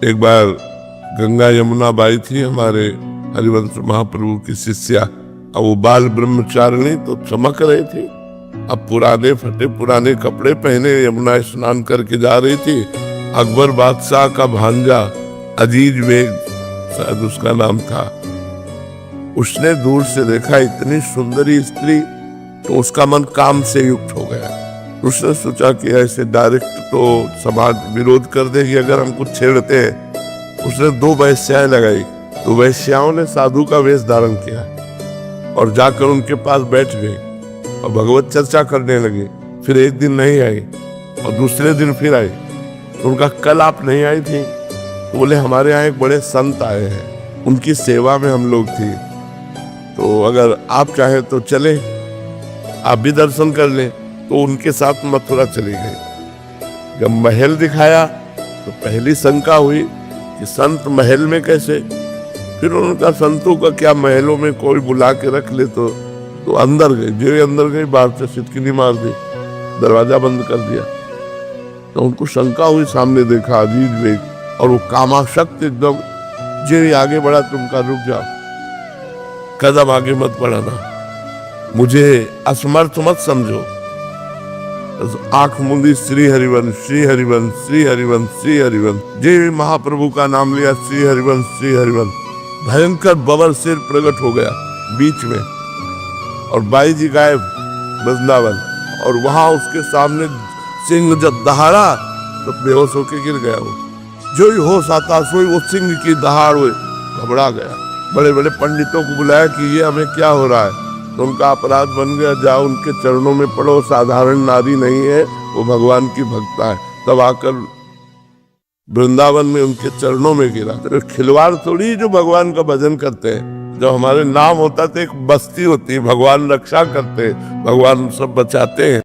एक बार गंगा यमुना बाई थी हमारे हरिवंश महाप्रभु की शिष्या। अब वो बाल ब्रह्मचारिणी तो चमक रही थी। अब पुराने फटे पुराने कपड़े पहने यमुना स्नान करके जा रही थी। अकबर बादशाह का भांजा अजीज बेग शायद उसका नाम था, उसने दूर से देखा इतनी सुंदरी स्त्री तो उसका मन काम से युक्त हो गया। उसने सोचा कि ऐसे डायरेक्ट तो समाज विरोध कर देगी अगर हम कुछ छेड़ते हैं। उसने 2 वैश्याएं लगाई। तो वैश्याओं ने साधु का वेश धारण किया और जाकर उनके पास बैठ गई और भगवत चर्चा करने लगे। फिर एक दिन नहीं आई और दूसरे दिन फिर आई। तो उनका कल आप नहीं आई थी? तो बोले हमारे यहाँ एक बड़े संत आए हैं, उनकी सेवा में हम लोग थी, तो अगर आप चाहें तो चले, आप भी दर्शन कर लें। तो उनके साथ मथुरा चली गई। जब महल दिखाया तो पहली शंका हुई कि संत महल में कैसे। फिर उनका संतों का क्या, महलों में कोई बुला के रख ले तो अंदर गई। जो अंदर गई बाहर से सिटकिनी मार दी, दरवाजा बंद कर दिया। तो उनको शंका हुई, सामने देखा अजीज बेग और वो कामाशक्त एकदम। जो आगे बढ़ा तुमका रुक जाओ, कदम आगे मत बढ़ाना, मुझे असमर्थ मत समझो। आंख मूंदी श्री हरिवंश श्री हरिवंश श्री हरिवंश श्री हरिवंश। जे महाप्रभु का नाम लिया श्री हरिवंश श्री हरिवंश। भयंकर बबर सिर प्रकट हो गया बीच में और बाई जी गायब वृंदावन। और वहां उसके सामने सिंह जब दहाड़ा तो बेहोश होके गिर गया। वो जो ही होश आता सोई वो सिंह की दहाड़ हुई, घबरा गया। बड़े बड़े पंडितों को बुलाया कि ये हमें क्या हो रहा है। तो उनका अपराध बन गया, जाओ उनके चरणों में पड़ो, साधारण नारी नहीं है, वो भगवान की भक्ता है। तब आकर वृंदावन में उनके चरणों में गिरा। तो खिलवाड़ थोड़ी जो भगवान का भजन करते हैं। जब हमारे नाम होता तो एक बस्ती होती है, भगवान रक्षा करते हैं, भगवान सब बचाते हैं।